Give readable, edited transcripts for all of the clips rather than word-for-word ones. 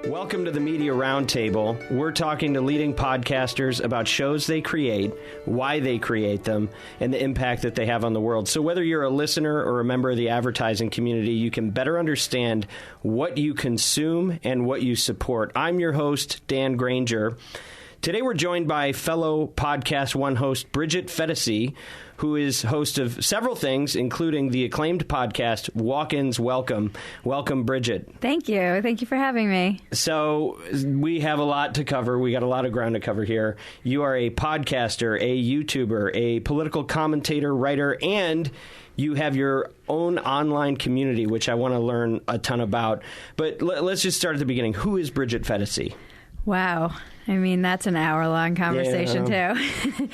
Welcome to the Media Roundtable. We're talking to leading podcasters about shows they create, why they create them, and the impact that they have on the world. So whether you're a listener or a member of the advertising community, you can better understand what you consume and what you support. I'm your host, Dan Granger. Today we're joined by fellow Podcast One host Bridget Phetasy, who is host of several things, including the acclaimed podcast Walk-Ins Welcome. Welcome, Bridget. Thank you. Thank you for having me. So we have a lot to cover. We got a lot of ground to cover here. You are a podcaster, a YouTuber, a political commentator, writer, and you have your own online community, which I want to learn a ton about. But let's just start at the beginning. Who is Bridget Phetasy? Wow. I mean, that's an hour-long conversation, too.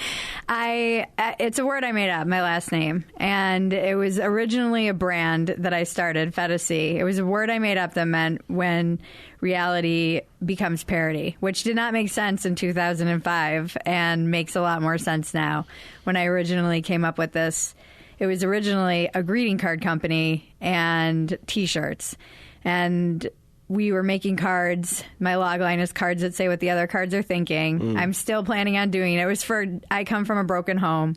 It's a word I made up, my last name. And it was originally a brand that I started, Phetasy. It was a word I made up that meant when reality becomes parody, which did not make sense in 2005 and makes a lot more sense now. When I originally came up with this, it was originally a greeting card company and T-shirts. And we were making cards. My logline is cards that say what the other cards are thinking. I'm still planning on doing it. It was I come from a broken home.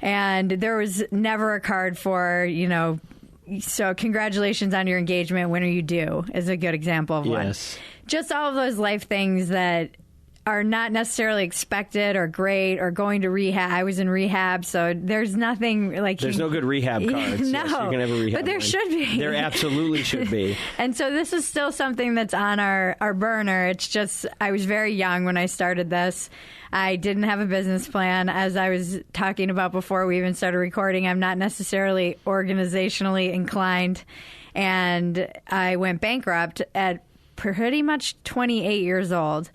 And there was never a card for, so congratulations on your engagement. When are you due? Is a good example of one. Just all of those life things that are not necessarily expected or great or going to rehab. I was in rehab, so there's nothing like... There's no good rehab cards. No, yes, you can have a rehab but there should be. There absolutely should be. And so this is still something that's on our burner. It's just, I was very young when I started this. I didn't have a business plan. As I was talking about before we even started recording, I'm not necessarily organizationally inclined. And I went bankrupt at pretty much 28 years old.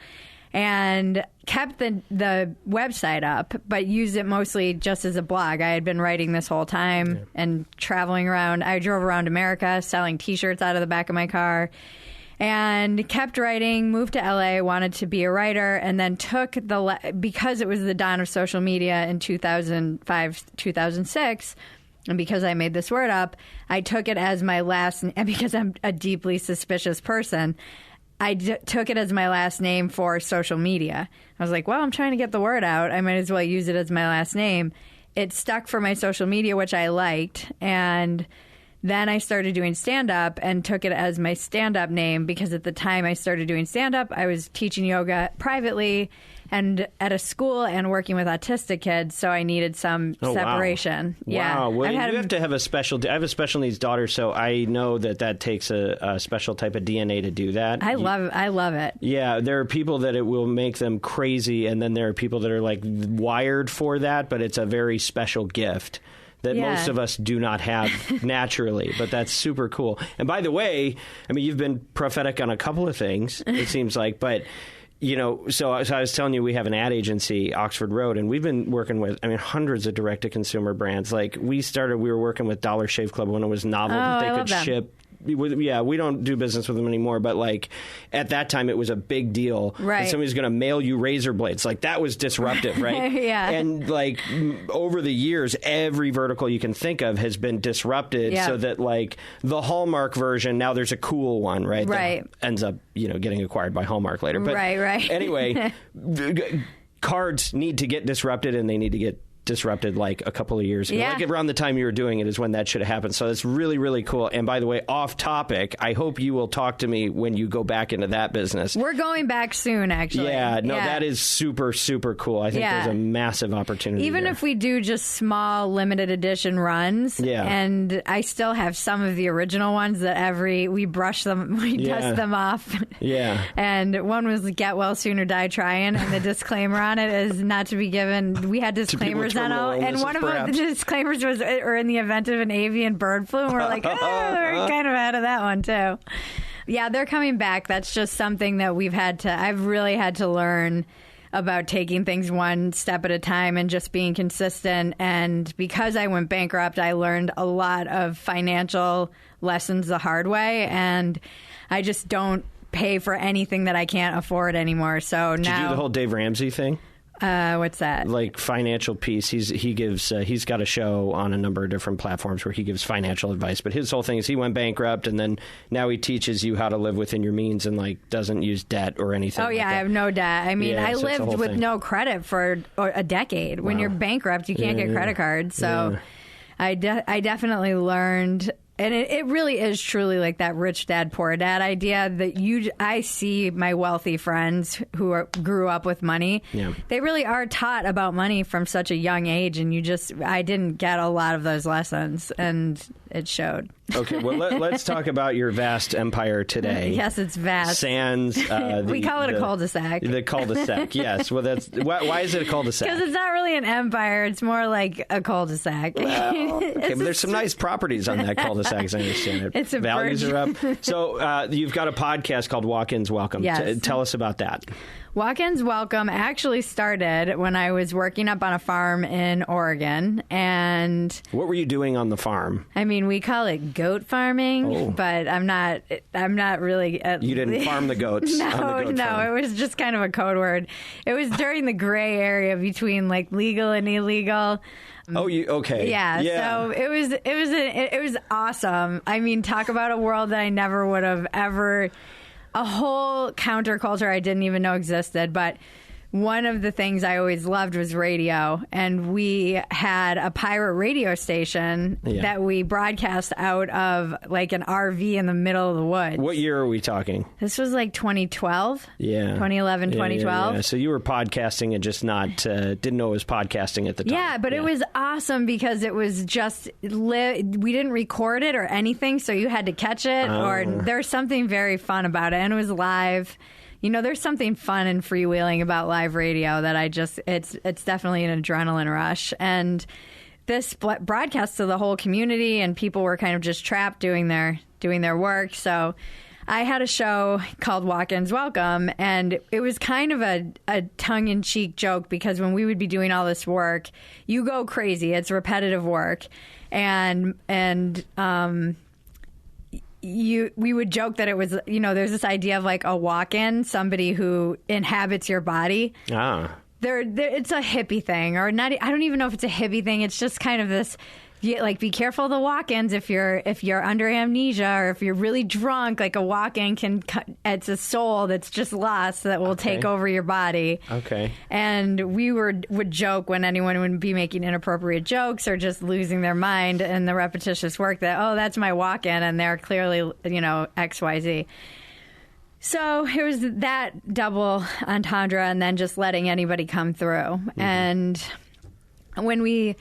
And kept the website up, but used it mostly just as a blog. I had been writing this whole time and traveling around. I drove around America selling T-shirts out of the back of my car and kept writing, moved to LA, wanted to be a writer, and then took because it was the dawn of social media in 2005, 2006, and because I made this word up, I took it as my last, and because I'm a deeply suspicious person, I took it as my last name for social media. I was like, well, I'm trying to get the word out. I might as well use it as my last name. It stuck for my social media, which I liked. And then I started doing stand-up and took it as my stand-up name because at the time I started doing stand-up, I was teaching yoga privately and at a school and working with autistic kids, so I needed some separation. Wow. Yeah. Wow. Well, you have to have a special... I have a special needs daughter, so I know that takes a special type of DNA to do that. I love it. Yeah, there are people that it will make them crazy, and then there are people that are like wired for that, but it's a very special gift that most of us do not have naturally, but that's super cool. And by the way, I mean, you've been prophetic on a couple of things, it seems like, but... so I was telling you, we have an ad agency, Oxford Road, and we've been working with, hundreds of direct-to-consumer brands. Like, we were working with Dollar Shave Club when it was novel that they could ship. Yeah, we don't do business with them anymore, but like at that time it was a big deal. Right. And somebody's going to mail you razor blades. Like that was disruptive, right? Yeah. And like over the years, every vertical you can think of has been disrupted so that like the Hallmark version, now there's a cool one, right? Right. That ends up, getting acquired by Hallmark later. But right. Anyway, cards need to get disrupted and they need to get disrupted like a couple of years ago. Like around the time you were doing it is when that should have happened. So it's really, really cool. And by the way, off topic, I hope you will talk to me when you go back into that business. We're going back soon, actually. That is super, super cool. I think there's a massive opportunity even there. if we do just small limited edition runs, and I still have some of the original ones that we brush them, we dust them off. Yeah. And one was get well soon or die trying, and the disclaimer on it is not to be given. We had disclaimers on it, and one of the disclaimers was, or in the event of an avian bird flu, and we're like, we're kind of out of that one too. Yeah, they're coming back. That's just something that I've really had to learn about taking things one step at a time and just being consistent. And because I went bankrupt, I learned a lot of financial lessons the hard way, and I just don't pay for anything that I can't afford anymore. So Did you do the whole Dave Ramsey thing? What's that? Like financial piece. He's got a show on a number of different platforms where he gives financial advice. But his whole thing is he went bankrupt, and then now he teaches you how to live within your means and like doesn't use debt or anything. Oh yeah, like that. I have no debt. I mean, I lived with no credit for a decade. When you're bankrupt, you can't get credit cards. So I definitely learned. And it really is truly like that rich dad, poor dad idea that I see my wealthy friends who grew up with money. Yeah. They really are taught about money from such a young age. And I didn't get a lot of those lessons, and it showed. Okay, well, let's talk about your vast empire today. Yes, it's vast. Sans. We call it a cul-de-sac. The cul-de-sac, yes. Well, why is it a cul-de-sac? Because it's not really an empire. It's more like a cul-de-sac. Well, okay, but there's some nice properties on that cul-de-sac, as I understand it. Values are up. So you've got a podcast called Walk-Ins Welcome. Yes. Tell us about that. Walk-Ins Welcome actually started when I was working up on a farm in Oregon. And what were you doing on the farm? I mean, we call it goat farming, but I'm not really. You didn't farm the goats. No, on the goat farm. It was just kind of a code word. It was during the gray area between like legal and illegal. Oh, okay. Yeah. So it was awesome. I mean, talk about a world that I never would have ever. A whole counterculture I didn't even know existed, but one of the things I always loved was radio, and we had a pirate radio station that we broadcast out of like an RV in the middle of the woods. What year are we talking? This was like 2012. Yeah. 2011, 2012. Yeah. So you were podcasting and just didn't know it was podcasting at the time. Yeah, but it was awesome because it was just, we didn't record it or anything, so you had to catch it, or there's something very fun about it, and it was live. You know, there's something fun and freewheeling about live radio that it's definitely an adrenaline rush. And this broadcast to the whole community, and people were kind of just trapped doing their work. So I had a show called Walk-Ins Welcome, and it was kind of a tongue-in-cheek joke because when we would be doing all this work, you go crazy. It's repetitive work. And we would joke that it was, there's this idea of like a walk-in, somebody who inhabits your body. It's a hippie thing, or not. I don't even know if it's a hippie thing. It's just kind of this, like, be careful of the walk-ins if you're under amnesia, or if you're really drunk. Like a walk-in it's a soul that's just lost that will take over your body. Okay. And we would joke when anyone would be making inappropriate jokes or just losing their mind in the repetitious work that, that's my walk-in, and they're clearly, XYZ. So it was that double entendre, and then just letting anybody come through. Mm-hmm. And when we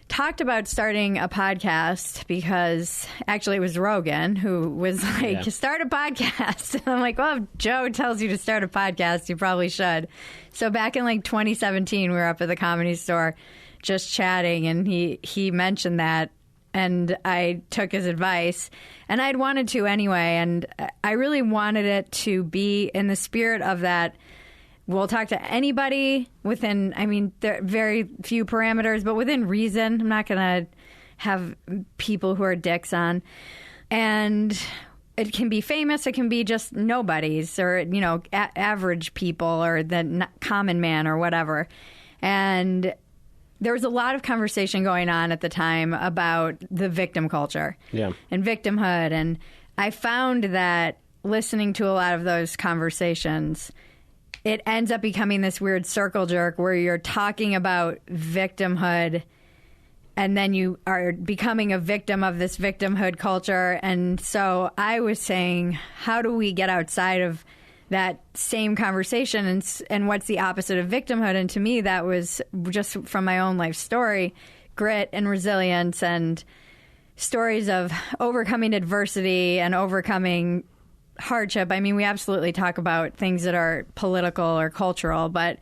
talked about starting a podcast, because actually it was Rogan who was like, start a podcast. And I'm like, well, if Joe tells you to start a podcast, you probably should. So back in like 2017, we were up at the Comedy Store just chatting, and he mentioned that, and I took his advice, and I'd wanted to anyway. And I really wanted it to be in the spirit of that. We'll talk to anybody within, there are very few parameters, but within reason. I'm not going to have people who are dicks on. And it can be famous. It can be just nobodies, or, average people, or the common man, or whatever. And there was a lot of conversation going on at the time about the victim culture and victimhood. And I found that listening to a lot of those conversations, it ends up becoming this weird circle jerk where you're talking about victimhood, and then you are becoming a victim of this victimhood culture. And so I was saying, how do we get outside of that same conversation, and what's the opposite of victimhood? And to me, that was just from my own life story, grit and resilience, and stories of overcoming adversity and overcoming hardship. We absolutely talk about things that are political or cultural, but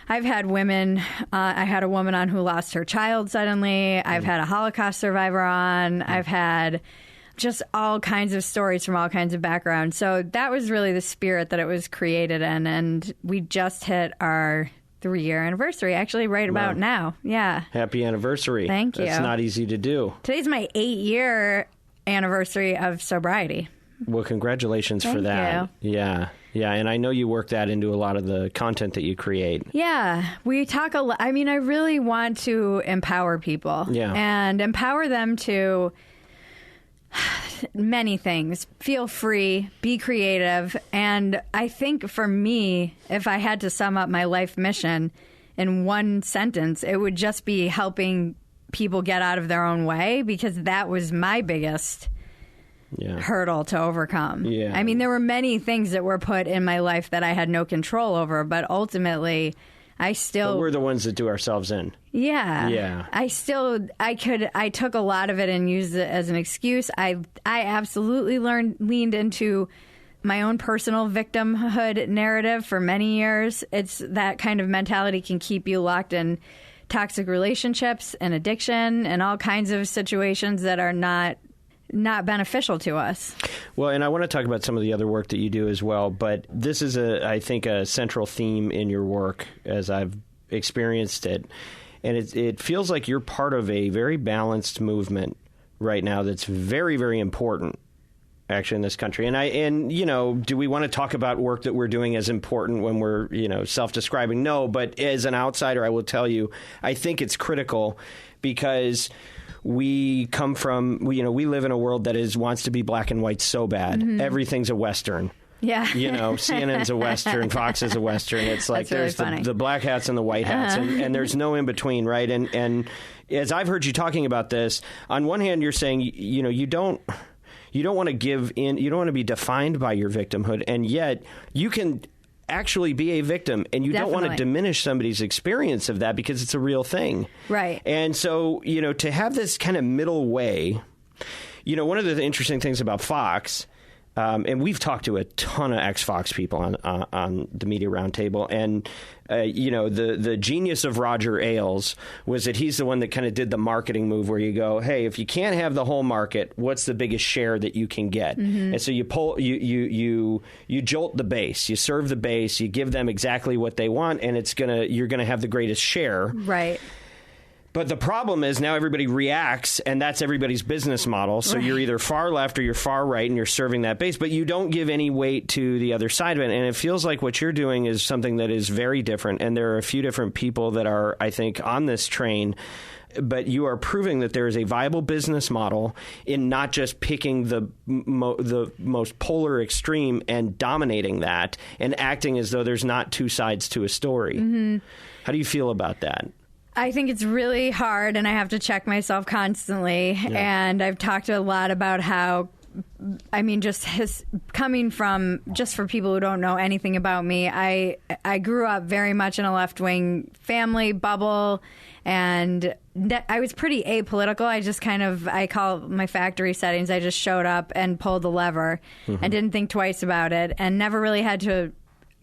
I've had women. I had a woman on who lost her child suddenly. I've had a Holocaust survivor on. I've had just all kinds of stories from all kinds of backgrounds. So that was really the spirit that it was created in, and we just hit our 3-year anniversary, actually, right about now. Yeah. Happy anniversary. Thank you. It's not easy to do. Today's my 8-year anniversary of sobriety. Well, congratulations Thank for that. you. Yeah. Yeah, and I know you work that into a lot of the content that you create. Yeah, we talk a lot. I mean, I really want to empower people and empower them to many things. Feel free, be creative. And I think for me, if I had to sum up my life mission in one sentence, it would just be helping people get out of their own way, because that was my biggest hurdle to overcome. Yeah. I mean, there were many things that were put in my life that I had no control over, but ultimately but we're the ones that do ourselves in. Yeah. Yeah. I took a lot of it and used it as an excuse. I absolutely leaned into my own personal victimhood narrative for many years. It's that kind of mentality can keep you locked in toxic relationships and addiction and all kinds of situations that are not beneficial to us. Well, and I want to talk about some of the other work that you do as well, but this is, I think, a central theme in your work as I've experienced it. And it feels like you're part of a very balanced movement right now that's very, very important, actually, in this country. And do we want to talk about work that we're doing as important when we're, self-describing? No, but as an outsider, I will tell you, I think it's critical because we come from, we live in a world that wants to be black and white so bad. Mm-hmm. Everything's a Western. Yeah. CNN's a Western, Fox is a Western. It's like there's the black hats and the white hats, and there's no in between, right? And as I've heard you talking about this, on one hand, you're saying, you don't want to give in, you don't want to be defined by your victimhood, and yet you can actually be a victim, and you don't want to diminish somebody's experience of that because it's a real thing. Right. And so, to have this kind of middle way, one of the interesting things about Fox, and we've talked to a ton of ex-Fox people on the Media Roundtable, and the genius of Roger Ailes was that he's the one that kind of did the marketing move where you go, hey, if you can't have the whole market, what's the biggest share that you can get? Mm-hmm. And so you jolt the base, you serve the base, you give them exactly what they want, and you're gonna have the greatest share. Right. But the problem is now everybody reacts, and that's everybody's business model. So you're either far left or you're far right, and you're serving that base. But you don't give any weight to the other side of it. And it feels like what you're doing is something that is very different. And there are a few different people that are, I think, on this train. But you are proving that there is a viable business model in not just picking the most polar extreme and dominating that and acting as though there's not two sides to a story. Mm-hmm. How do you feel about that? I think it's really hard, and I have to check myself constantly. Yeah. And I've talked a lot about how, coming from, just for people who don't know anything about me, I grew up very much in a left-wing family bubble, and I was pretty apolitical. I call my factory settings. I just showed up and pulled the lever and didn't think twice about it, and never really had to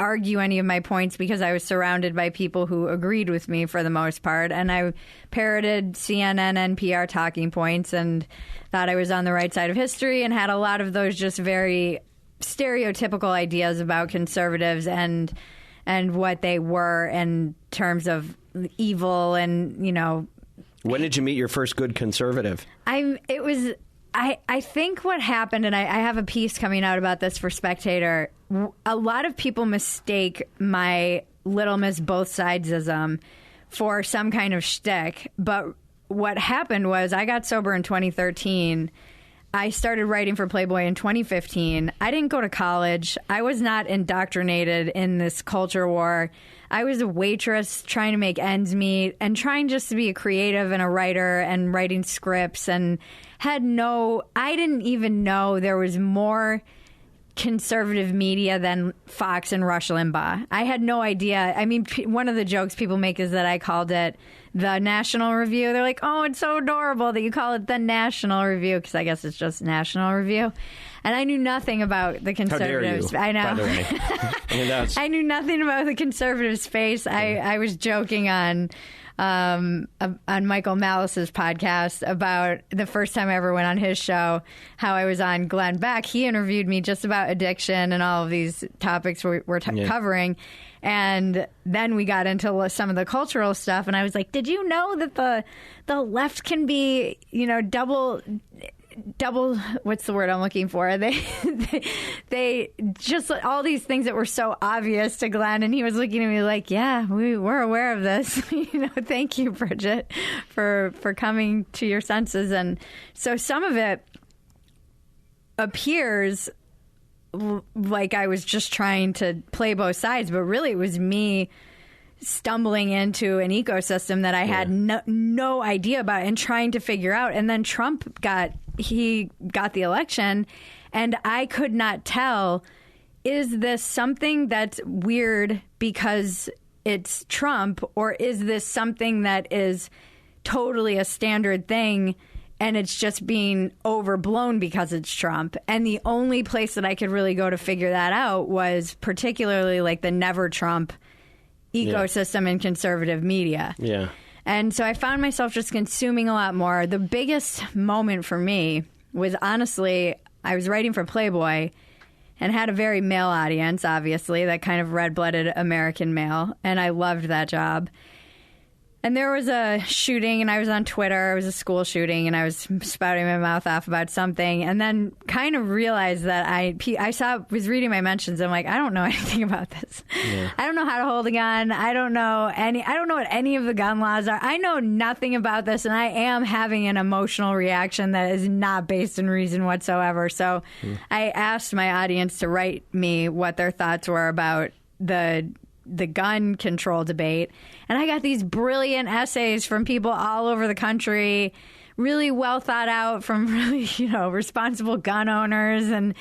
argue any of my points because I was surrounded by people who agreed with me for the most part. And I parroted CNN, NPR talking points and thought I was on the right side of history, and had a lot of those just very stereotypical ideas about conservatives and what they were in terms of evil and, When did you meet your first good conservative? I think what happened, and I have a piece coming out about this for Spectator, a lot of people mistake my Little Miss Both Sidesism for some kind of shtick. But what happened was I got sober in 2013. I started writing for Playboy in 2015. I didn't go to college. I was not indoctrinated in this culture war. I was a waitress trying to make ends meet and trying just to be a creative and a writer and writing scripts, and I didn't even know there was more conservative media than Fox and Rush Limbaugh. I had no idea. I mean, one of the jokes people make is that I called it the National Review. They're like, oh, it's so adorable that you call it the National Review, because I guess it's just National Review. And I knew nothing about the conservatives. How dare you, I know. By the way. I knew nothing about the conservative space. I was joking on Michael Malice's podcast about the first time I ever went on his show, how I was on Glenn Beck. He interviewed me just about addiction and all of these topics we're covering. And then we got into some of the cultural stuff, and I was like, did you know that the left can be, what's the word I'm looking for? They just all these things that were so obvious to Glenn, and he was looking at me like, yeah, we're aware of this. Thank you, Bridget, for coming to your senses. And so some of it appears like I was just trying to play both sides, but really it was me stumbling into an ecosystem that I had no idea about and trying to figure out. And then Trump got the election, and I could not tell, is this something that's weird because it's Trump, or is this something that is totally a standard thing and it's just being overblown because it's Trump? And the only place that I could really go to figure that out was particularly like the never Trump ecosystem in conservative media. Yeah. And so I found myself just consuming a lot more. The biggest moment for me was, honestly, I was writing for Playboy and had a very male audience, obviously, that kind of red-blooded American male, and I loved that job. And there was a shooting, and I was on Twitter. It was a school shooting, and I was spouting my mouth off about something, and then kind of realized that I was reading my mentions. And I'm like, I don't know anything about this. Yeah. I don't know how to hold a gun. I don't know what any of the gun laws are. I know nothing about this, and I am having an emotional reaction that is not based in reason whatsoever. So I asked my audience to write me what their thoughts were about the gun control debate. And I got these brilliant essays from people all over the country, really well thought out from really, responsible gun owners. And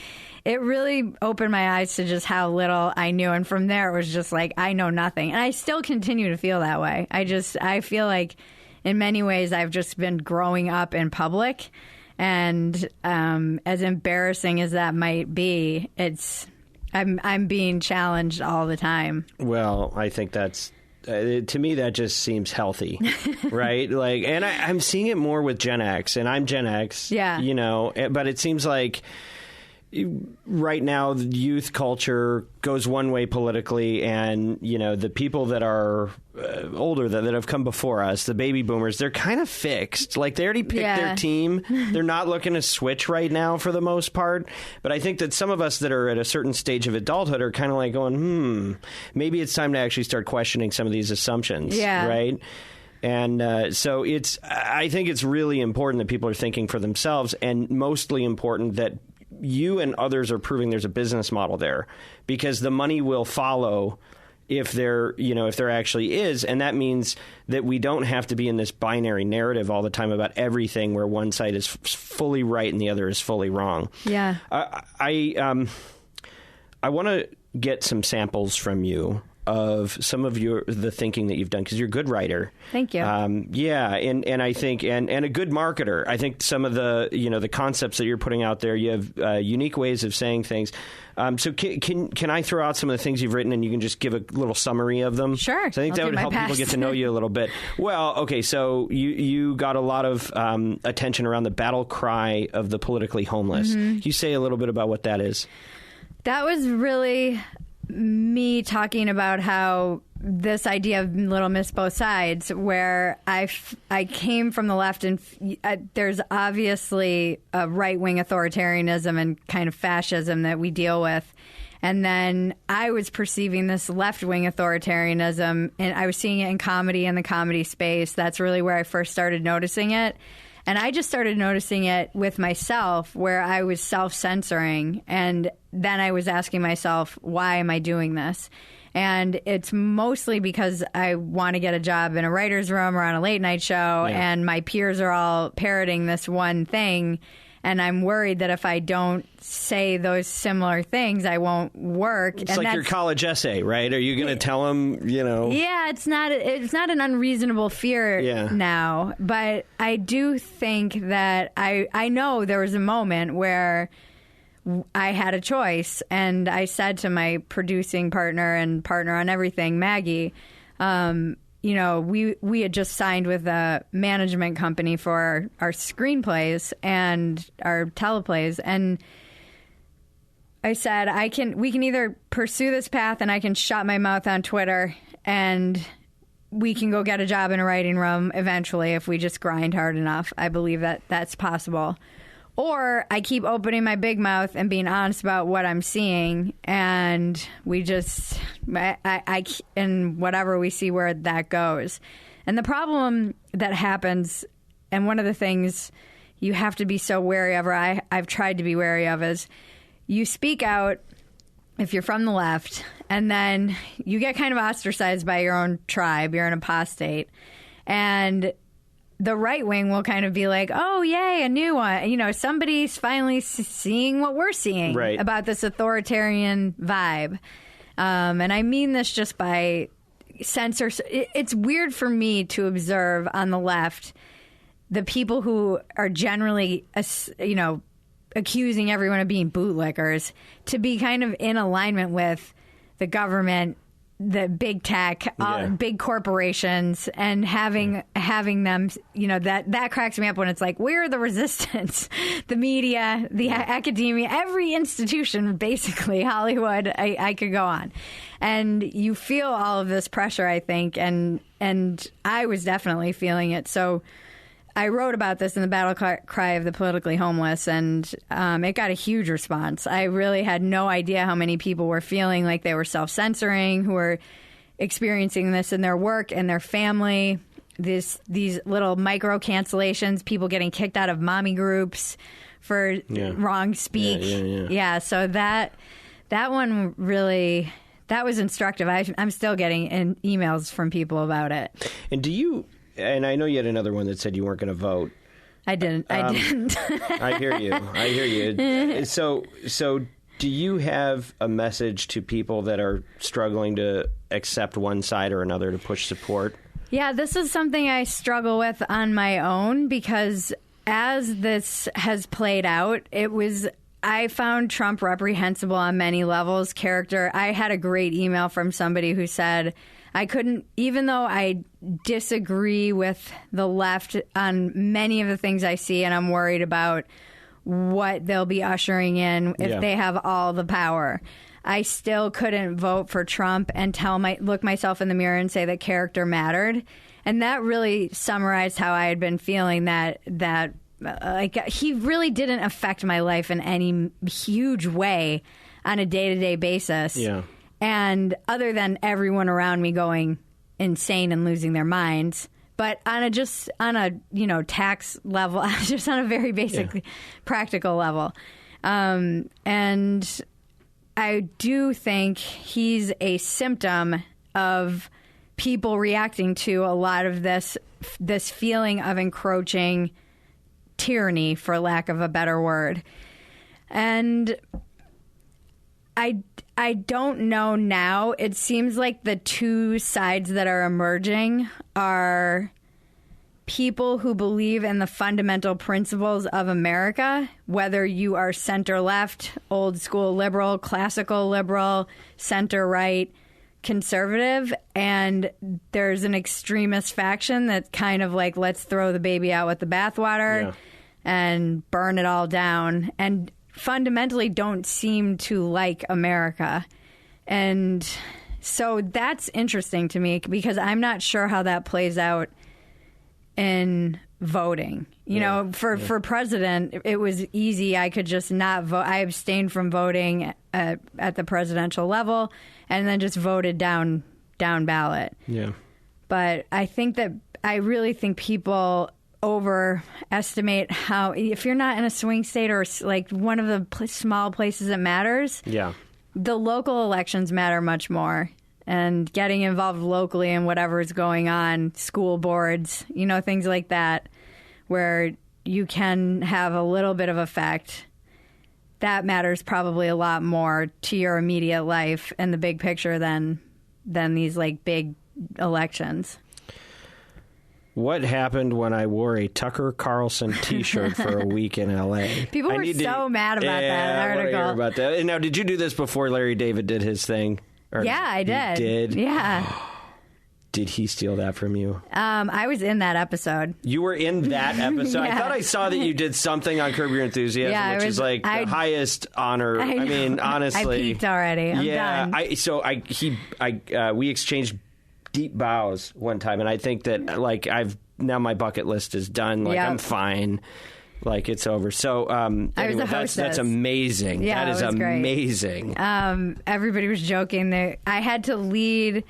it really opened my eyes to just how little I knew. And from there, it was just like, I know nothing. And I still continue to feel that way. I feel like in many ways, I've just been growing up in public. And as embarrassing as that might be, I'm being challenged all the time. Well, I think that's, to me, that just seems healthy, right? Like, and I'm seeing it more with Gen X, and I'm Gen X, but it seems like right now the youth culture goes one way politically, and the people that are older that have come before us, the baby boomers, they're kind of fixed. Like, they already picked their team. They're not looking to switch right now for the most part. But I think that some of us that are at a certain stage of adulthood are kind of like going, maybe it's time to actually start questioning some of these assumptions, right? And so I think it's really important that people are thinking for themselves, and mostly important that you and others are proving there's a business model there, because the money will follow if there actually is. And that means that we don't have to be in this binary narrative all the time about everything where one side is fully right and the other is fully wrong. Yeah. I want to get some samples from you of some of the thinking that you've done, because you're a good writer. Thank you. And I think and a good marketer. I think some of the the concepts that you're putting out there, you have unique ways of saying things. So can I throw out some of the things you've written, and you can just give a little summary of them? Sure. So I think that would help people get to know you a little bit. Well, okay. So you got a lot of attention around the battle cry of the politically homeless. Can you say a little bit about what that is? That was really me talking about how this idea of Little Miss Both Sides, where I came from the left, and there's obviously a right-wing authoritarianism and kind of fascism that we deal with. And then I was perceiving this left-wing authoritarianism, and I was seeing it in comedy, in the comedy space. That's really where I first started noticing it. And I just started noticing it with myself, where I was self-censoring. And then I was asking myself, why am I doing this? And it's mostly because I want to get a job in a writer's room or on a late night show, and my peers are all parroting this one thing. And I'm worried that if I don't say those similar things, I won't work. It's like your college essay, right? Are you going to tell them, Yeah, it's not an unreasonable fear now. But I do think that I know there was a moment where I had a choice. And I said to my producing partner and partner on everything, Maggie, we had just signed with a management company for our screenplays and our teleplays, and I said, we can either pursue this path and I can shut my mouth on Twitter and we can go get a job in a writing room eventually if we just grind hard enough. I believe that that's possible. Or I keep opening my big mouth and being honest about what I'm seeing, and we just, and whatever we see where that goes. And the problem that happens, and one of the things you have to be so wary of, or I've tried to be wary of, is you speak out if you're from the left, and then you get kind of ostracized by your own tribe. You're an apostate. And the right wing will kind of be like, oh, yay, a new one. You know, somebody's finally seeing what we're seeing about this authoritarian vibe. And I mean this just by it's weird for me to observe on the left the people who are generally, you know, accusing everyone of being bootlickers to be kind of in alignment with the government, the big tech, big corporations, and having them, you know, that cracks me up when it's like, we're the resistance. The media, the academia, every institution, basically, Hollywood, I could go on. And you feel all of this pressure, I think, and I was definitely feeling it. So I wrote about this in the battle cry of the politically homeless, and it got a huge response. I really had no idea how many people were feeling like they were self-censoring, who were experiencing this in their work and their family, these little micro cancellations, people getting kicked out of mommy groups for wrong speak. Yeah, so that one really, that was instructive. I'm still getting emails from people about it. And and I know you had another one that said you weren't going to vote. I didn't. I hear you. So do you have a message to people that are struggling to accept one side or another to push support? Yeah, this is something I struggle with on my own, because as this has played out, I found Trump reprehensible on many levels. Character. I had a great email from somebody who said, I couldn't, even though I disagree with the left on many of the things I see, and I'm worried about what they'll be ushering in if they have all the power, I still couldn't vote for Trump and look myself in the mirror and say that character mattered. And that really summarized how I had been feeling, that he really didn't affect my life in any huge way on a day-to-day basis. Yeah. And other than everyone around me going insane and losing their minds, but on a tax level, just on a very basic practical level. And I do think he's a symptom of people reacting to a lot of this feeling of encroaching tyranny, for lack of a better word. And I don't know now. It seems like the two sides that are emerging are people who believe in the fundamental principles of America, whether you are center-left, old-school liberal, classical liberal, center-right, conservative, and there's an extremist faction that's kind of like, let's throw the baby out with the bathwater and burn it all down, and fundamentally don't seem to like America. And so that's interesting to me, because I'm not sure how that plays out in voting. You know, for president, it was easy. I could just not vote. I abstained from voting at the presidential level and then just voted down ballot. Yeah. But I really think people overestimate how, if you're not in a swing state or like one of the small places that matters, the local elections matter much more. And getting involved locally in whatever is going on, school boards, things like that, where you can have a little bit of effect, that matters probably a lot more to your immediate life and the big picture than these like big elections. What happened when I wore a Tucker Carlson T-shirt for a week in L.A.? People were so mad about that article. I want to hear about that. And now, did you do this before Larry David did his thing? Yeah, I did. You did? Yeah. Did he steal that from you? I was in that episode. You were in that episode? Yeah. I thought I saw that you did something on Curb Your Enthusiasm, which is like the highest honor. I mean, honestly. I peaked already. I'm done. We exchanged deep bows one time, and I think that, like, now my bucket list is done. Like, I'm fine. Like it's over. So I was the hostess. That's amazing. Yeah, that is amazing. Everybody was joking. I had to lead.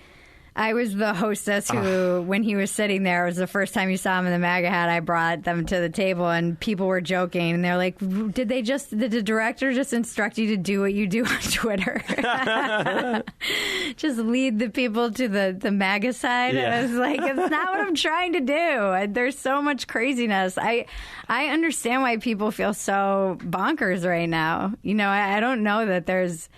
I was the hostess who, when he was sitting there, it was the first time you saw him in the MAGA hat, I brought them to the table, and people were joking. And they're like, did the director just instruct you to do what you do on Twitter? Just lead the people to the MAGA side? Yeah. And I was like, it's not what I'm trying to do. There's so much craziness. I understand why people feel so bonkers right now. You know, I don't know that there's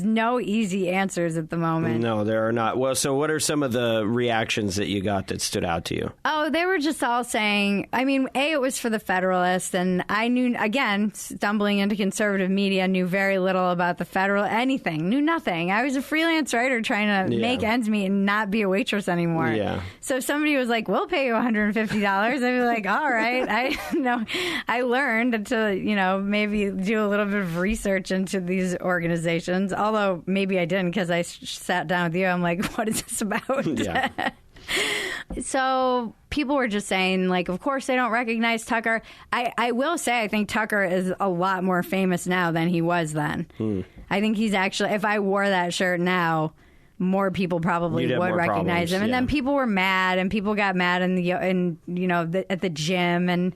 no easy answers at the moment. No, there are not. Well, so what are some of the reactions that you got that stood out to you? Oh, they were just all saying, I mean, it was for the Federalist, and I knew, again, stumbling into conservative media, knew very little about the Federal, anything, knew nothing. I was a freelance writer trying to make ends meet and not be a waitress anymore. Yeah. So if somebody was like, we'll pay you $150, I'd be like, all right. I learned to, maybe do a little bit of research into these organizations. Although maybe I didn't, because I sat down with you. I'm like, what is this about? Yeah. So people were just saying, like, of course they don't recognize Tucker. I will say I think Tucker is a lot more famous now than he was then. I think he's actually, if I wore that shirt now, more people probably would recognize him. And then people were mad, and people got mad at the gym, and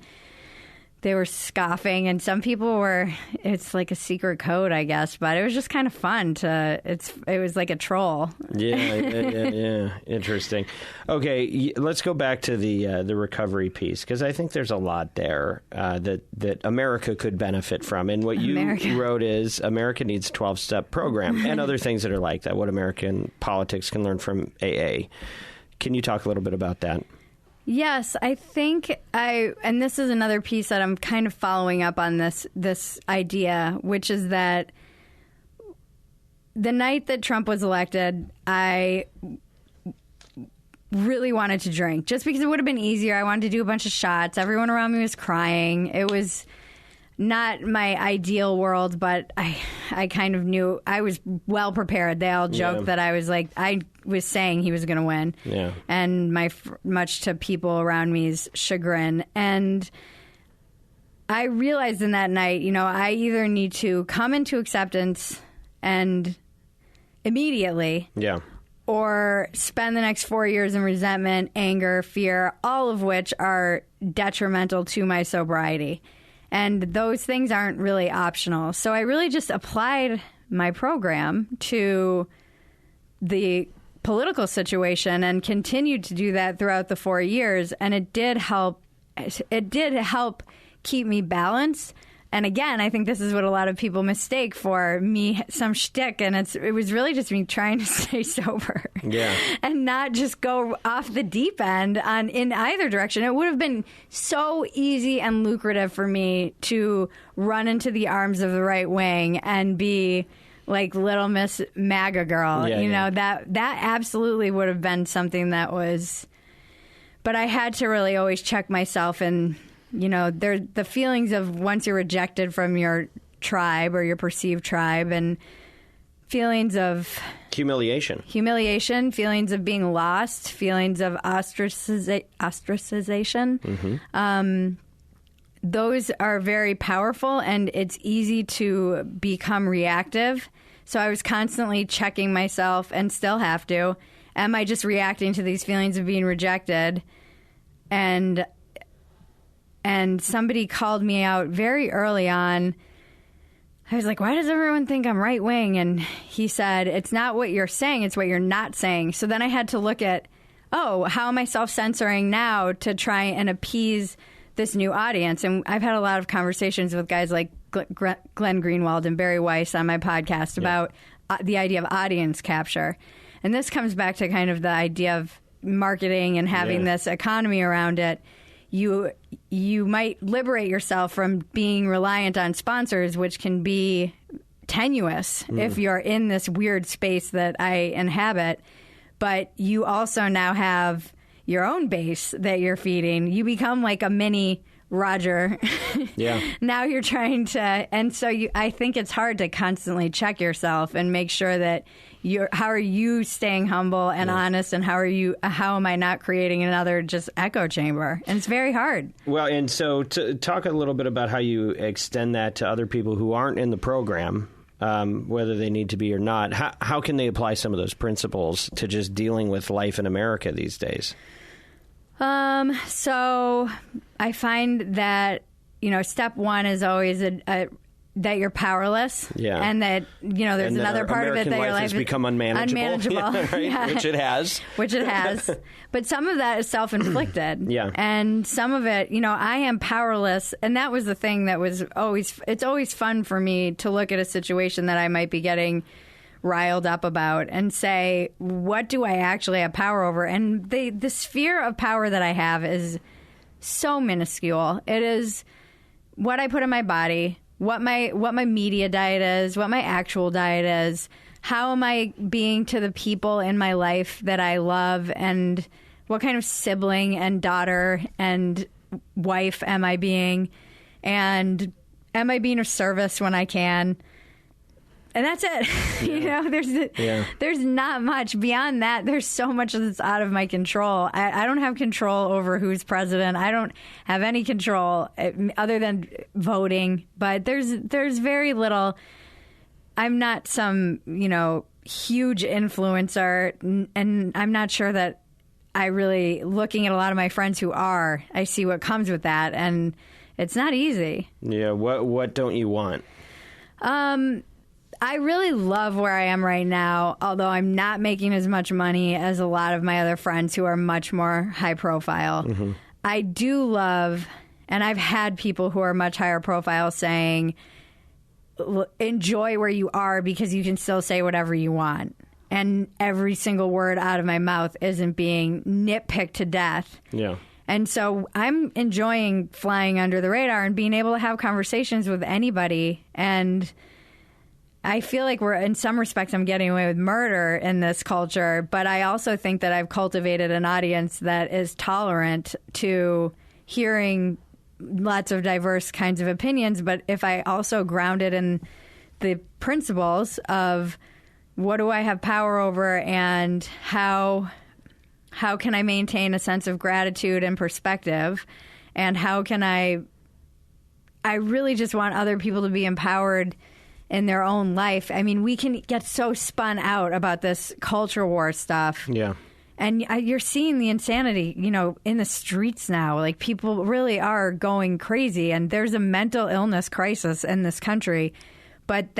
they were scoffing, and some people were, it's like a secret code, I guess, but it was just kind of fun it was like a troll. Yeah. Interesting. Okay, let's go back to the recovery piece, because I think there's a lot there that America could benefit from. And what you wrote is America needs a 12-step program and other things that are like that, what American politics can learn from AA. Can you talk a little bit about that? Yes, I think and this is another piece that I'm kind of following up on this idea, which is that the night that Trump was elected, I really wanted to drink, just because it would have been easier. I wanted to do a bunch of shots. Everyone around me was crying. It was not my ideal world, but I kind of knew I was well prepared. They all joked that I was like, I was saying he was going to win. Yeah. And much to people around me's chagrin. And I realized in that night, I either need to come into acceptance and immediately. Yeah. Or spend the next 4 years in resentment, anger, fear, all of which are detrimental to my sobriety. And those things aren't really optional. So I really just applied my program to the political situation and continued to do that throughout the 4 years. And it did help. It did help keep me balanced. And again, I think this is what a lot of people mistake for me, some shtick, and it was really just me trying to stay sober, and not just go off the deep end in either direction. It would have been so easy and lucrative for me to run into the arms of the right wing and be like Little Miss MAGA girl. That absolutely would have been something that was. But I had to really always check myself and. The feelings of once you're rejected from your tribe or your perceived tribe, and feelings of humiliation, feelings of being lost, feelings of ostracization. Mm-hmm. Those are very powerful, and it's easy to become reactive. So I was constantly checking myself, and still have to. Am I just reacting to these feelings of being rejected? And somebody called me out very early on. I was like, why does everyone think I'm right wing? And he said, it's not what you're saying, it's what you're not saying. So then I had to look at, how am I self-censoring now to try and appease this new audience? And I've had a lot of conversations with guys like Glenn Greenwald and Barry Weiss on my podcast about the idea of audience capture. And this comes back to kind of the idea of marketing and having this economy around it. You might liberate yourself from being reliant on sponsors, which can be tenuous if you're in this weird space that I inhabit. But you also now have your own base that you're feeding. You become like a mini Roger. Yeah. Now you're trying to, and so I think it's hard to constantly check yourself and make sure that how are you staying humble and honest, and how am I not creating another just echo chamber? And it's very hard. Well, and so to talk a little bit about how you extend that to other people who aren't in the program, whether they need to be or not. How can they apply some of those principles to just dealing with life in America these days? So I find that, step one is always that you're powerless. Yeah. And that, there's another part American of it that your life has become unmanageable. Yeah, right? Yeah. Which it has. But some of that is self-inflicted. Yeah. And some of it, I am powerless. And that was the thing that was it's always fun for me to look at a situation that I might be getting riled up about and say, what do I actually have power over? And the sphere of power that I have is so minuscule. It is what I put in my body, what my media diet is, what my actual diet is, how am I being to the people in my life that I love, and what kind of sibling and daughter and wife am I being, and am I being of service when I can? And that's it. Yeah. There's not much beyond that. There's so much that's out of my control. I don't have control over who's president. I don't have any control other than voting. But there's very little. I'm not some, huge influencer, and I'm not sure that I really, looking at a lot of my friends who are, I see what comes with that, and it's not easy. Yeah. What don't you want? I really love where I am right now, although I'm not making as much money as a lot of my other friends who are much more high profile. Mm-hmm. I do love, and I've had people who are much higher profile saying, enjoy where you are because you can still say whatever you want. And every single word out of my mouth isn't being nitpicked to death. Yeah. And so I'm enjoying flying under the radar and being able to have conversations with anybody. And I feel like in some respects, I'm getting away with murder in this culture, but I also think that I've cultivated an audience that is tolerant to hearing lots of diverse kinds of opinions. But if I also ground it in the principles of what do I have power over, and how can I maintain a sense of gratitude and perspective, and how can I really just want other people to be empowered in their own life. I mean, we can get so spun out about this culture war stuff. Yeah. And you're seeing the insanity, in the streets now. Like, people really are going crazy, and there's a mental illness crisis in this country. But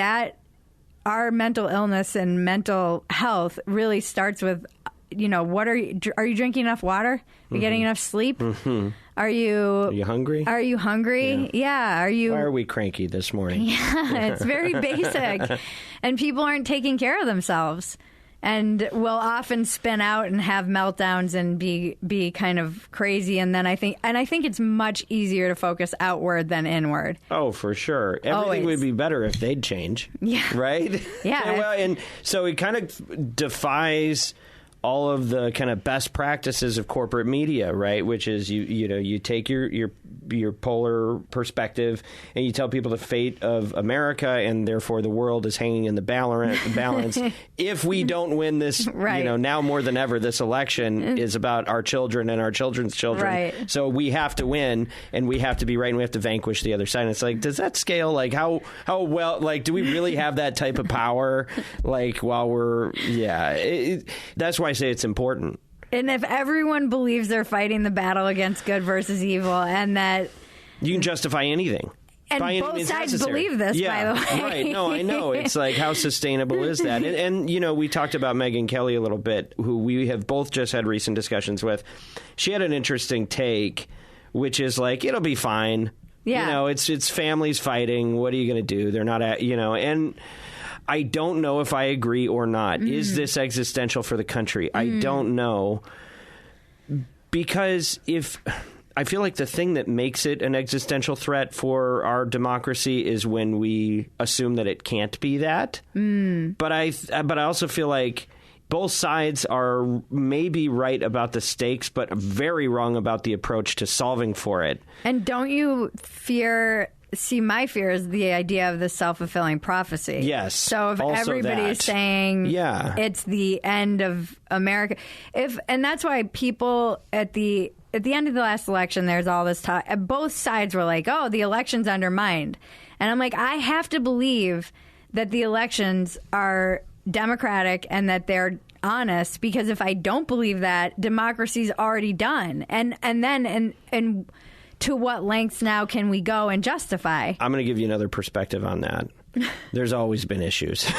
our mental illness and mental health really starts with, what are you drinking enough water? Are you getting enough sleep? Mm-hmm. Are you hungry? Are you hungry? Yeah. Are you? Why are we cranky this morning? Yeah, it's very basic. And people aren't taking care of themselves, and will often spin out and have meltdowns and be kind of crazy. And then I think it's much easier to focus outward than inward. Oh, for sure. Everything would be better if they'd change. Yeah. Right? Yeah. Well, and so it kind of defies all of the kind of best practices of corporate media, right? Which is you take your polar perspective and you tell people the fate of America, and therefore the world is hanging in the balance. If we don't win this, right. Now more than ever, this election is about our children and our children's children. Right. So we have to win, and we have to be right, and we have to vanquish the other side. And it's like, does that scale? Like, how well? Like, do we really have that type of power? Like, while we're that's why I say it's important. And if everyone believes they're fighting the battle against good versus evil, and that you can justify anything. And both sides believe this, by the way. Right. No, I know. It's like, how sustainable is that? And we talked about Megyn Kelly a little bit, who we have both just had recent discussions with. She had an interesting take, which is like, it'll be fine. Yeah. It's families fighting. What are you going to do? They're not and I don't know if I agree or not. Is this existential for the country? I don't know. Because I feel like the thing that makes it an existential threat for our democracy is when we assume that it can't be that. But I also feel like both sides are maybe right about the stakes, but very wrong about the approach to solving for it. And don't you fear... See, my fear is the idea of the self-fulfilling prophecy. Yes. So if everybody is saying it's the end of America, and that's why people at the end of the last election, there's all this talk. Both sides were like, "Oh, the election's undermined," and I'm like, I have to believe that the elections are democratic and that they're honest, because if I don't believe that, democracy's already done, and then to what lengths now can we go and justify? I'm going to give you another perspective on that. There's always been issues.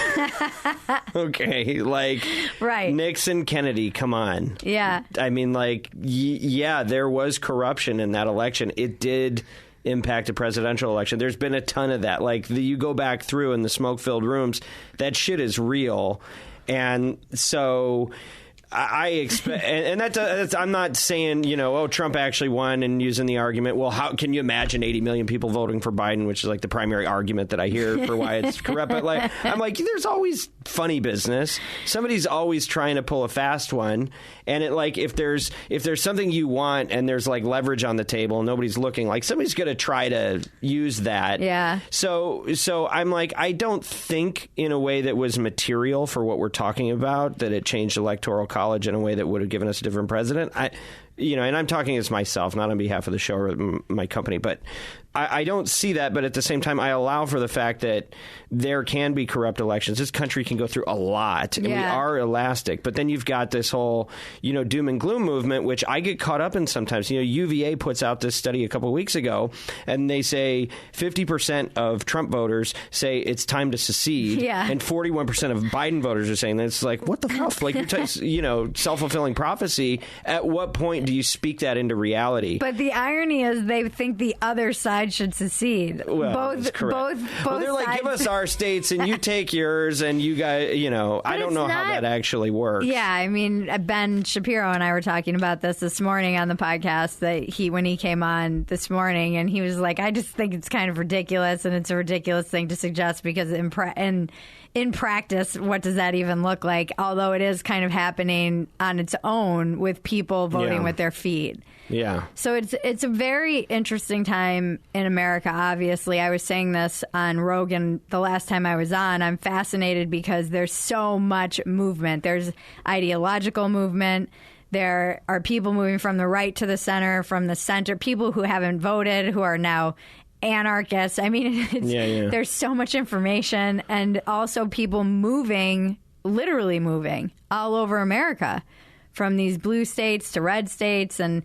Okay, like Nixon, Kennedy, come on. Yeah. I mean, like, there was corruption in that election. It did impact a presidential election. There's been a ton of that. Like, you go back through in the smoke-filled rooms, that shit is real. And so... I expect, and that's, I'm not saying, Trump actually won and using the argument, well, how can you imagine 80 million people voting for Biden, which is like the primary argument that I hear for why it's corrupt. But I'm like, there's always funny business. Somebody's always trying to pull a fast one. And if there's something you want and there's like leverage on the table and nobody's looking, like somebody's going to try to use that. Yeah. So I'm like, I don't think in a way that was material for what we're talking about that it changed electoral college in a way that would have given us a different president. And I'm talking as myself, not on behalf of the show or my company, but I don't see that. But at the same time, I allow for the fact that there can be corrupt elections. This country can go through a lot, and we are elastic. But then you've got this whole, doom and gloom movement, which I get caught up in sometimes. UVA puts out this study a couple of weeks ago, and they say 50% of Trump voters say it's time to secede, and 41% of Biden voters are saying that. It's like, what the fuck? Like, you're self-fulfilling prophecy. At what point do you speak that into reality? But the irony is they think the other side should secede. Well, both they're like, sides. Give us our states and you take yours, and you guys, I don't know how that actually works. Yeah, I mean, Ben Shapiro and I were talking about this morning on the podcast when he came on this morning, and he was like, I just think it's kind of ridiculous, and it's a ridiculous thing to suggest because in practice, what does that even look like? Although it is kind of happening on its own with people voting with their feet. Yeah. So it's a very interesting time in America, obviously. I was saying this on Rogan the last time I was on. I'm fascinated because there's so much movement. There's ideological movement. There are people moving from the right to the center, from the center, people who haven't voted, who are now anarchists. I mean, there's so much information, and also people literally moving all over America, from these blue states to red states. And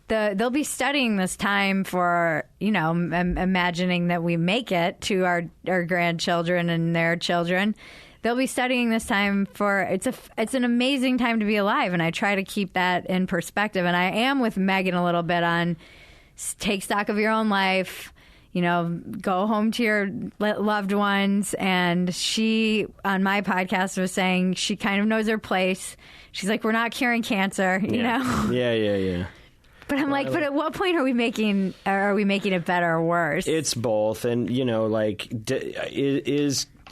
they'll be studying this time for, imagining that we make it to our grandchildren and their children. They'll be studying this time for, it's an amazing time to be alive. And I try to keep that in perspective. And I am with Megan a little bit on take stock of your own life. Go home to your loved ones. And she, on my podcast, was saying she kind of knows her place. She's like, we're not curing cancer, know? Yeah. But I'm like, but at what point are we making it better or worse? It's both. And,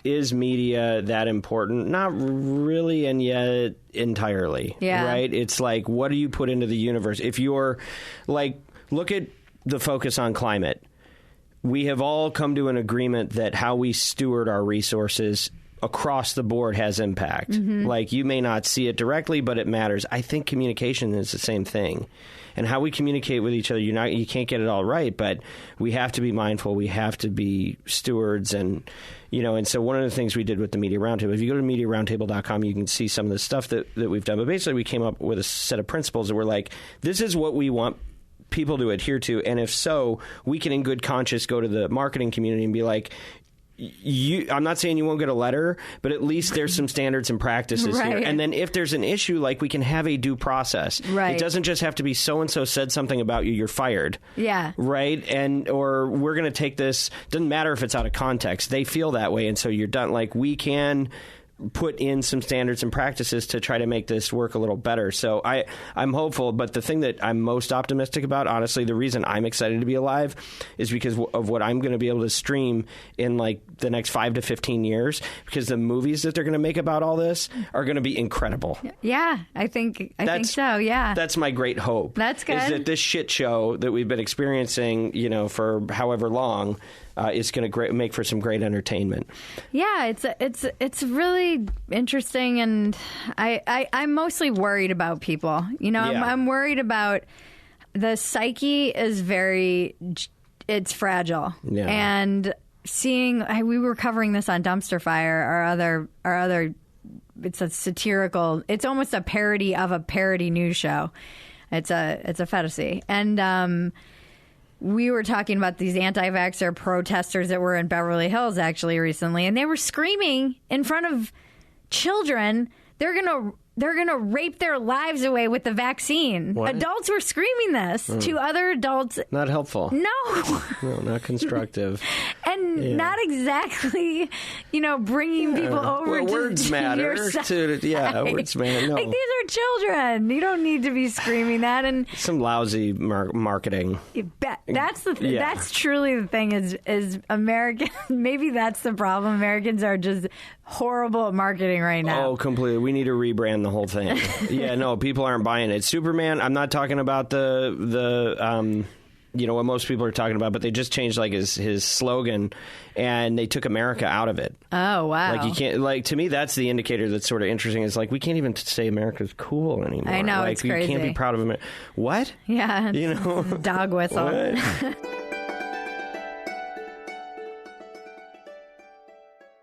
is media that important? Not really, and yet entirely. Yeah. Right? It's like, what do you put into the universe? If you're like, look at the focus on climate. We have all come to an agreement that how we steward our resources across the board has impact. Mm-hmm. Like, you may not see it directly, but it matters. I think communication is the same thing. And how we communicate with each other, you can't get it all right, but we have to be mindful. We have to be stewards. And, and so one of the things we did with the Media Roundtable, if you go to MediaRoundtable.com, you can see some of the stuff that we've done. But basically, we came up with a set of principles that were like, this is what we want people to adhere to, and if so, we can in good conscience go to the marketing community and be like, I'm not saying you won't get a letter, but at least there's some standards and practices here. And then if there's an issue, like, we can have a due process. Right. It doesn't just have to be so-and-so said something about you, you're fired. Yeah. Right? Or we're going to take this, doesn't matter if it's out of context. They feel that way, and so you're done. Like, we can put in some standards and practices to try to make this work a little better. So I'm hopeful, but the thing that I'm most optimistic about, honestly, the reason I'm excited to be alive is because of what I'm going to be able to stream in like the next 5 to 15 years, because the movies that they're going to make about all this are going to be incredible. Yeah, I think so. Yeah. That's my great hope. That's good. Is that this shit show that we've been experiencing, for however long, is going to make for some great entertainment. Yeah, it's really interesting, and I'm mostly worried about people. I'm worried about the psyche is it's fragile. Yeah. And we were covering this on Dumpster Fire, our other. It's a satirical. It's almost a parody of a parody news show. It's a Phetasy, and we were talking about these anti-vaxxer protesters that were in Beverly Hills actually recently, and they were screaming in front of children. They're gonna rape their lives away with the vaccine. What? Adults were screaming this to other adults. Not helpful. No, not constructive. And not exactly, bringing people over to words matter. Words matter. No. Like, these are children. You don't need to be screaming that. And some lousy marketing. That's That's truly the thing. Is American? Maybe that's the problem. Americans are just horrible at marketing right now. Oh, completely. We need to rebrand the whole thing. People aren't buying it. Superman. I'm not talking about the what most people are talking about, but they just changed like his slogan, and they took America out of it. Oh, wow. Like, you can't, to me, that's the indicator that's sort of interesting. Is like, we can't even say America's cool anymore. I know, like, it's crazy. You can't be proud of America. What? Yeah. Dog whistle. What?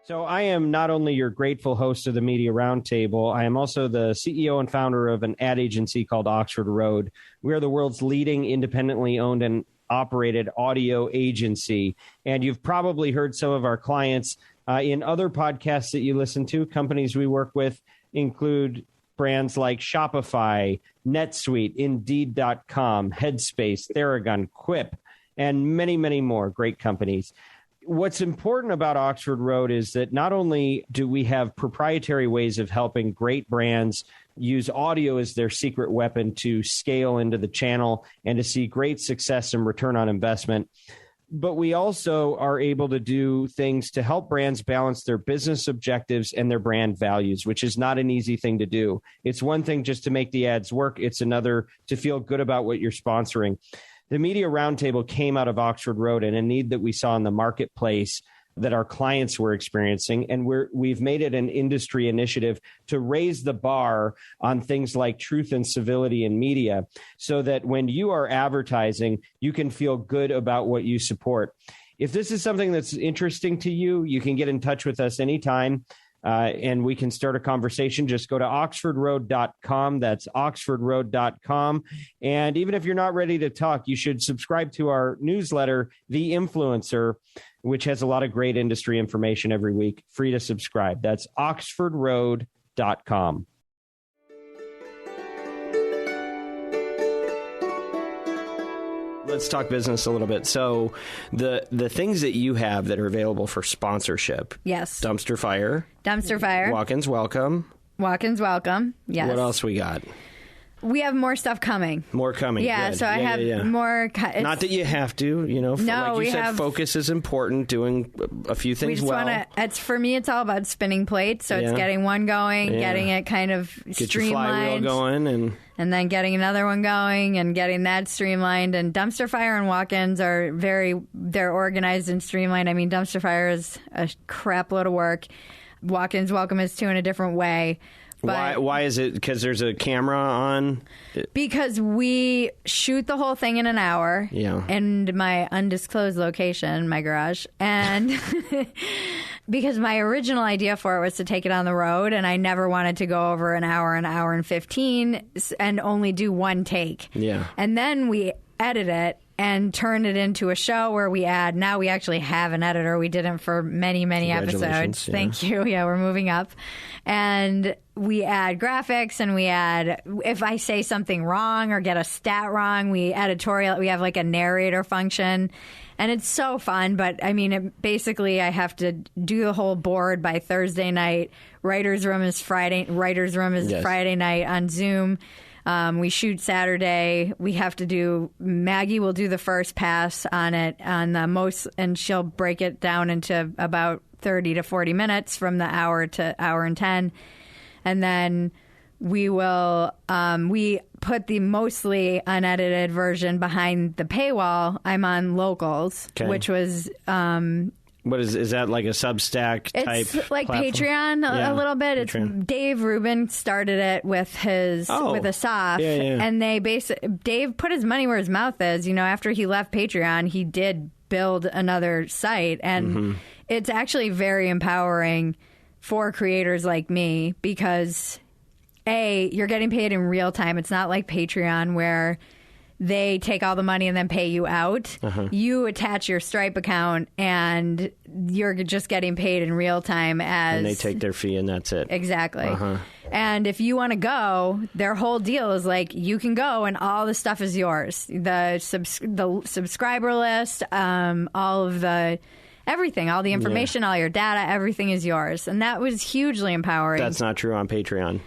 So I am not only your grateful host of the Media Roundtable, I am also the CEO and founder of an ad agency called Oxford Road. We are the world's leading independently owned and operated audio agency. And you've probably heard some of our clients in other podcasts that you listen to. Companies we work with include brands like Shopify, NetSuite, Indeed.com, Headspace, Theragun, Quip, and many, many more great companies. What's important about Oxford Road is that not only do we have proprietary ways of helping great brands use audio as their secret weapon to scale into the channel and to see great success and return on investment, but we also are able to do things to help brands balance their business objectives and their brand values, which is not an easy thing to do. It's one thing just to make the ads work. It's another to feel good about what you're sponsoring. The Media Roundtable came out of Oxford Road and a need that we saw in the marketplace that our clients were experiencing. And we've made it an industry initiative to raise the bar on things like truth and civility in media, so that when you are advertising, you can feel good about what you support. If this is something that's interesting to you, you can get in touch with us anytime. And we can start a conversation. Just go to oxfordroad.com. That's oxfordroad.com. And even if you're not ready to talk, you should subscribe to our newsletter, The Influencer, which has a lot of great industry information every week. Free to subscribe. That's oxfordroad.com. Let's talk business a little bit. So the things that you have that are available for sponsorship. Yes. Dumpster Fire. Walk-ins Welcome. Yes. What else we got? We have more stuff coming. Yeah, good. So I have more. Not that you have to, No, like you said, focus is important. Doing a few things well. For me, it's all about spinning plates. So it's getting one going, getting it kind of get streamlined, your flywheel going, and then getting another one going and getting that streamlined. And Dumpster Fire and Walk-ins are they're organized and streamlined. I mean, Dumpster Fire is a crap load of work. Walk-ins Welcome is too in a different way. But why is it? Because there's a camera on? Because we shoot the whole thing in an hour in my undisclosed location, my garage. And because my original idea for it was to take it on the road, and I never wanted to go over an hour and 15 and only do one take. Yeah. And then we edit it and turn it into a show where we actually have an editor. We did it for many, many episodes. Yeah. Thank you. Yeah, we're moving up. And we add graphics, and we add, if I say something wrong or get a stat wrong, we have like a narrator function. And it's so fun, but I mean, basically I have to do the whole board by Thursday night. Writer's room is Friday night on Zoom. We shoot Saturday. We have to do, Maggie will do the first pass on it and she'll break it down into about 30 to 40 minutes from the hour to hour and 10. And then we will, we put the mostly unedited version behind the paywall. I'm on Locals, which was, what is that, like a Substack type? It's like platform? Patreon a little bit. Patreon. It's Dave Rubin started it with with a soft, and Dave put his money where his mouth is. You know, after he left Patreon, he did build another site, and it's actually very empowering for creators like me because you're getting paid in real time. It's not like Patreon where they take all the money and then pay you out. You attach your Stripe account and you're just getting paid in real time and they take their fee and that's it. Exactly. And if you want to go, their whole deal is like you can go and all the stuff is yours. The subscriber list, all of the everything, all the information, all your data, everything is yours. And that was hugely empowering. That's not true on Patreon.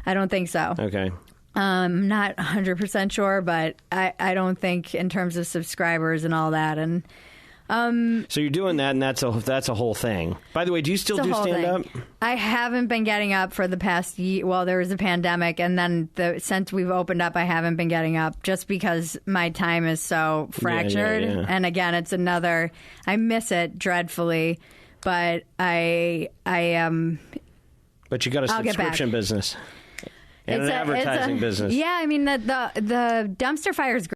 I don't think so. Okay. I'm not 100% sure, but I don't think in terms of subscribers and all that. And so you're doing that, and that's a whole thing. By the way, do you still do stand-up? I haven't been getting up for the past year. Well, there was a pandemic, and then since we've opened up, I haven't been getting up just because my time is so fractured. And again, it's another. I miss it dreadfully, but I am. But you got a subscription business. And an advertising business. Yeah, I mean, the dumpster fire is great.